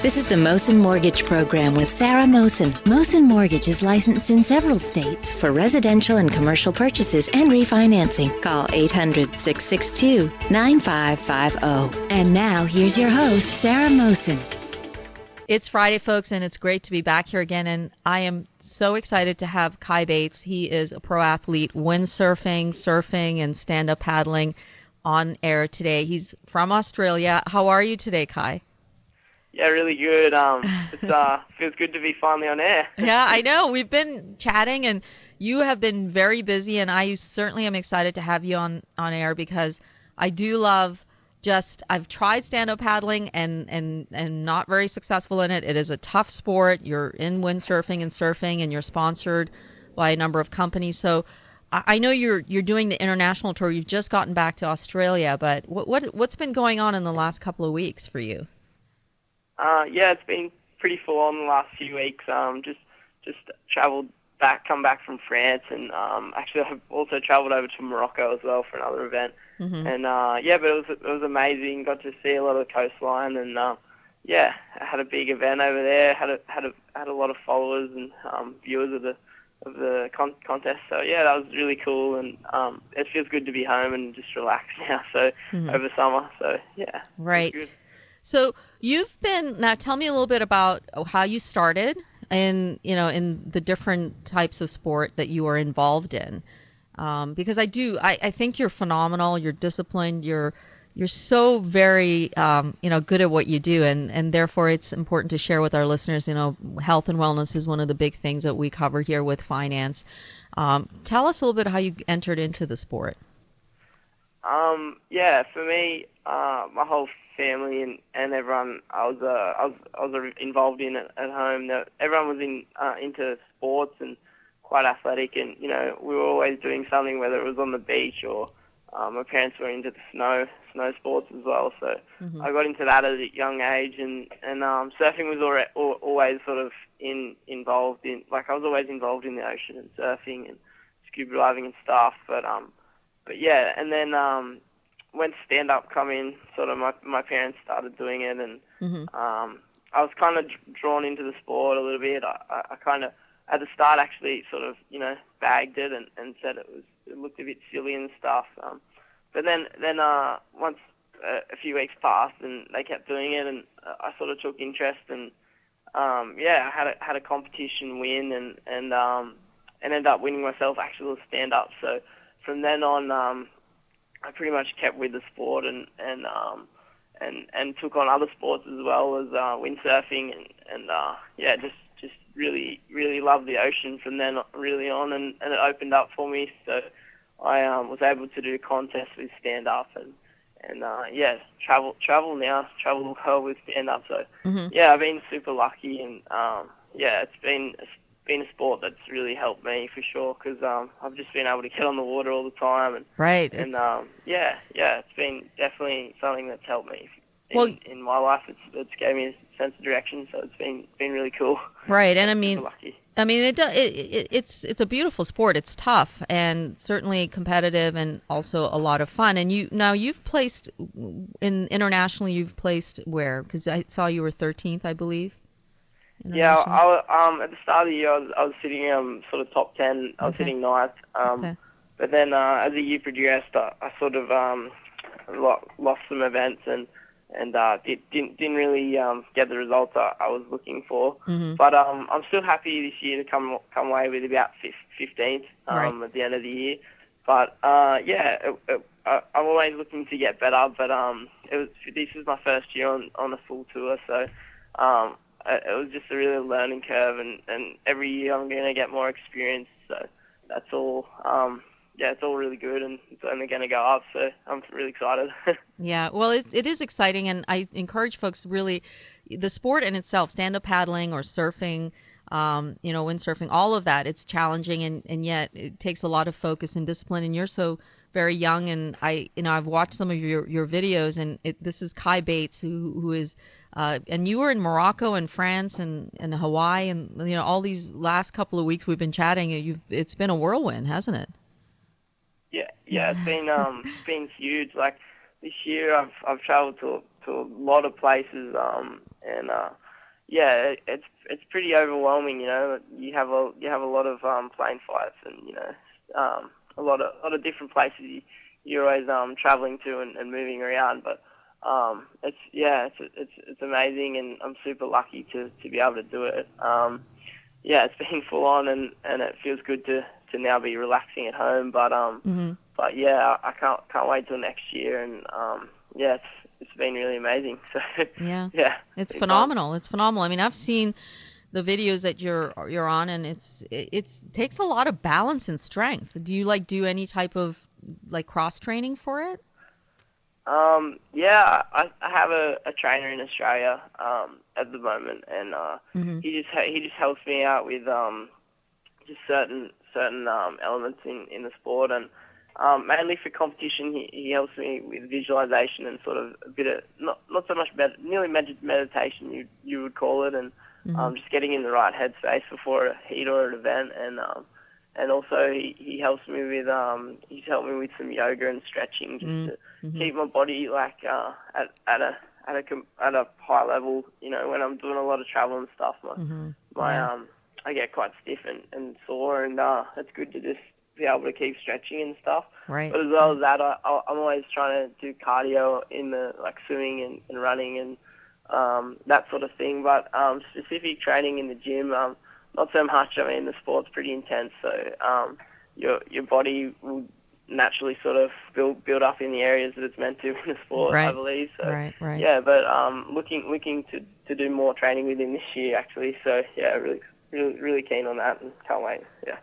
This is the Mosen Mortgage Program with Sarah Mosen. Mosen Mortgage is licensed in several states for residential and commercial purchases and refinancing. Call 800-662-9550. And now, here's your host, Sarah Mosen. It's Friday, folks, and it's great to be back here again, and I am so excited to have Kai Bates. He is a pro athlete, windsurfing, surfing, and stand-up paddling on air today. He's from Australia. How are you today, Kai? Yeah, really good. It feels good to be finally on air. Yeah, I know. We've been chatting, and you have been very busy, and I certainly am excited to have you on air because I do love I've tried stand-up paddling and not very successful in it. It is a tough sport. You're in windsurfing and surfing, and you're sponsored by a number of companies. So I know you're doing the international tour. You've just gotten back to Australia, but what's been going on in the last couple of weeks for you? Yeah, it's been pretty full on the last few weeks. Just traveled back, come back from France, and actually I've also traveled over to Morocco as well for another event. Mm-hmm. And yeah, but it was amazing. Got to see a lot of the coastline, and yeah, I had a big event over there. Had a lot of followers and viewers of the contest. So yeah, that was really cool, and it feels good to be home and just relax now. So over summer, so yeah, right. Good. So now tell me a little bit about how you started in the different types of sport that you are involved in. Because I think you're phenomenal. You're disciplined. You're so very, good at what you do. And therefore it's important to share with our listeners, health and wellness is one of the big things that we cover here with finance. Tell us a little bit how you entered into the sport. Yeah, for me, my whole family and everyone I was involved in at home. Everyone was into sports and quite athletic, and we were always doing something, whether it was on the beach or my parents were into the snow sports as well. So I got into that at a young age, and surfing was always sort of involved in, like I was always involved in the ocean and surfing and scuba diving and stuff. But yeah, and then when stand-up come in, sort of my parents started doing it, and I was kind of drawn into the sport a little bit. I kind of, at the start, actually sort of, bagged it and said it looked a bit silly and stuff. But then once a few weeks passed and they kept doing it, and I sort of took interest, and yeah, I had a competition win and ended up winning myself actual stand-up. So from then on, I pretty much kept with the sport and took on other sports as well as windsurfing and yeah, just really loved the ocean from then really on, and it opened up for me. So I was able to do contests with stand up and yeah, travel well with stand up. So yeah, I've been super lucky, and yeah, it's been a sport that's really helped me for sure, because I've just been able to get on the water all the time, and right, and yeah, it's been definitely something that's helped me in my life. It's gave me a sense of direction, so it's been really cool. Right, and lucky. It's a beautiful sport. It's tough and certainly competitive, and also a lot of fun. And you've placed internationally. You've placed where? Because I saw you were 13th, I believe. Yeah, at the start of the year, I was sitting sort of top 10. I was sitting ninth. But then as the year progressed, I sort of lost some events and didn't really get the results I was looking for. But I'm still happy this year to come away with about 15th at the end of the year. But yeah, I'm always looking to get better. But this is my first year on a full tour, so. It was just a really learning curve, and every year I'm going to get more experience, so that's all, yeah, it's all really good, and it's only going to go up, so I'm really excited. Yeah, well, it is exciting, and I encourage folks really, the sport in itself, stand-up paddling or surfing, windsurfing, all of that, it's challenging, and yet it takes a lot of focus and discipline, and you're so very young, and I've watched some of your videos, and this is Kai Bates, who is, and you were in Morocco and France and Hawaii, and all these last couple of weeks we've been chatting. It's been a whirlwind, hasn't it? Yeah, it's been huge. Like this year, I've traveled to a lot of places, and it's pretty overwhelming. You have a lot of plane flights, and a lot of different places you're always traveling to and moving around. But it's amazing, and I'm super lucky to be able to do it. It's been full on, and it feels good to now be relaxing at home. But but yeah, I can't wait till next year, and it's been really amazing. So yeah, it's phenomenal. It's phenomenal. I mean, I've seen the videos that you're on, and it takes a lot of balance and strength. Do you do any type of cross training for it? I have a trainer in Australia at the moment, and he just helps me out with just certain elements in the sport, and mainly for competition. He helps me with visualization and sort of a bit of not so much nearly meditation you would call it, and just getting in the right headspace before a heat or an event, and also he helps me with he's helped me with some yoga and stretching just to keep my body at a high level. When I'm doing a lot of travel and stuff, I get quite stiff and sore, and it's good to just be able to keep stretching and stuff. Right. But as well as that, I'm always trying to do cardio in the swimming and running and that sort of thing. But specific training in the gym, not so much. I mean, the sport's pretty intense, so your body will naturally sort of build up in the areas that it's meant to in the sport, right. I believe. So right. yeah, but looking to do more training with him this year actually. So yeah, really keen on that and can't wait. Yeah.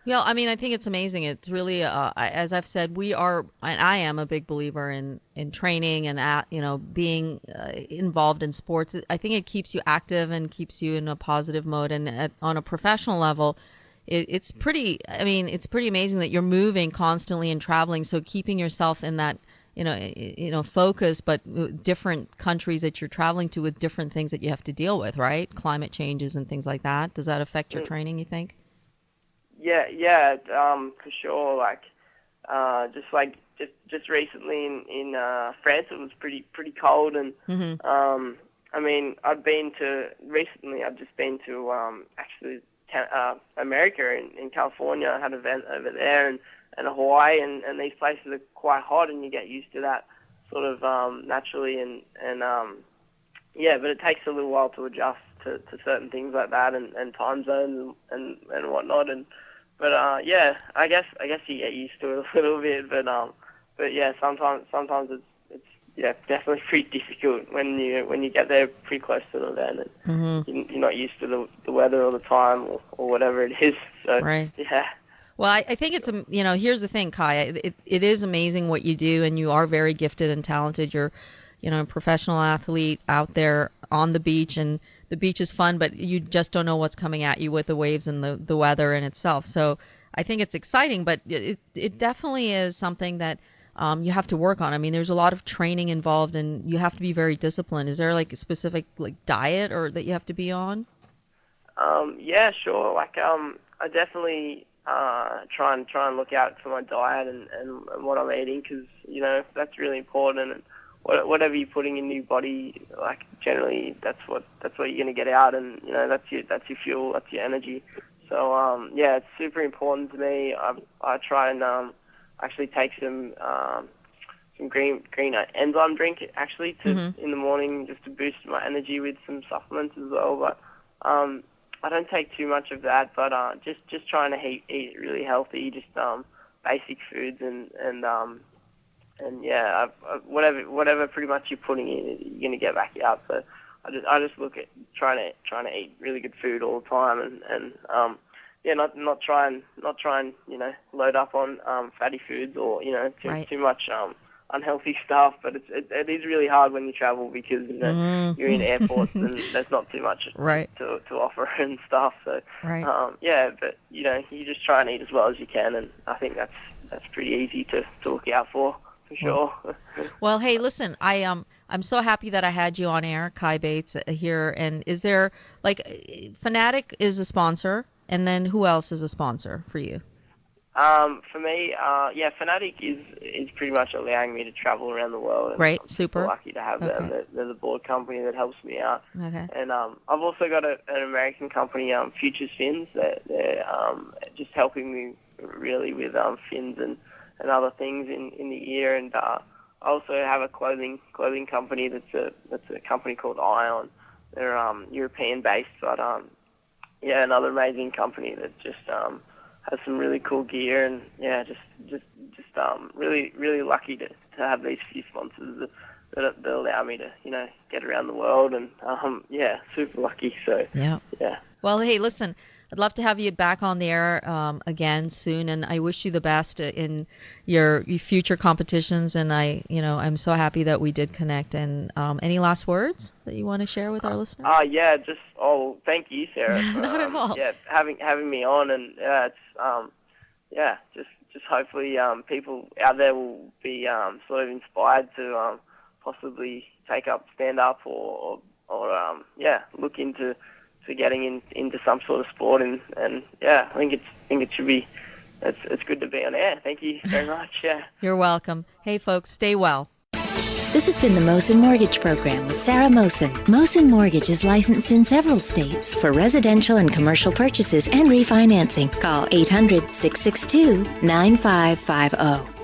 Yeah, I mean, I think it's amazing. It's really, as I've said, I am a big believer in training and being involved in sports. I think it keeps you active and keeps you in a positive mode. And on a professional level, it's pretty amazing that you're moving constantly and traveling. So keeping yourself in that, focus, but different countries that you're traveling to with different things that you have to deal with, right? Climate changes and things like that. Does that affect your training, you think? Yeah, for sure. Just recently in France, it was pretty cold, and I mean, I've just been to actually America in California. I had an event over there, and Hawaii, and these places are quite hot, and you get used to that sort of naturally, and but it takes a little while to adjust to certain things like that, and time zones and whatnot, But I guess you get used to it a little bit. But yeah, sometimes it's definitely pretty difficult when you get there pretty close to the event, and you're not used to the weather all the time or whatever it is. So right. Yeah. Well, I think it's here's the thing, Kai. It is amazing what you do, and you are very gifted and talented. You're a professional athlete out there on the beach, and the beach is fun, but you just don't know what's coming at you with the waves and the weather in itself. So I think it's exciting, but it definitely is something that you have to work on. I mean, there's a lot of training involved, and you have to be very disciplined. Is there a specific diet or that you have to be on? Yeah, sure. I definitely try and look out for my diet and what I'm eating, because that's really important. And whatever you're putting in your body, generally that's what you're gonna get out, and that's your fuel, that's your energy. So it's super important to me. I try and actually take some green enzyme drink actually in the morning, just to boost my energy with some supplements as well. But I don't take too much of that, but just trying to eat really healthy, just basic foods and whatever pretty much you're putting in, you're gonna get back out. So I just look at trying to eat really good food all the time, and not try and load up on fatty foods or too much unhealthy stuff. But it is really hard when you travel, because you're in airports and there's not too much to offer and stuff. So but you just try and eat as well as you can, and I think that's pretty easy to look out for sure. Well, hey, listen, I'm so happy that I had you on air, Kai Bates, here. And is there Fanatic is a sponsor, and then who else is a sponsor for you? For me, Fnatic is pretty much allowing me to travel around the world. And Great, I'm super. lucky to have them. They're the board company that helps me out. Okay. And I've also got an American company, Futures Fins. They're just helping me really with fins and other things in the year. And I also have a clothing company that's a company called Ion. They're European based, but another amazing company that just has some really cool gear, and just really lucky to have these few sponsors that allow me to get around the world, and super lucky. So yeah. Well, hey, listen, I'd love to have you back on the air again soon, and I wish you the best in your future competitions. And I'm so happy that we did connect. And any last words that you want to share with our listeners? Thank you, Sarah. For, Not at all. Having me on, and just hopefully people out there will be sort of inspired to possibly take up stand up or look into getting into some sort of sport, and I think it should be. It's good to be on air. Thank you very much. Yeah. You're welcome. Hey folks, stay well. This has been the Mosen Mortgage Program with Sarah Mosen. Mosen Mortgage is licensed in several states for residential and commercial purchases and refinancing. Call 800-662-9550.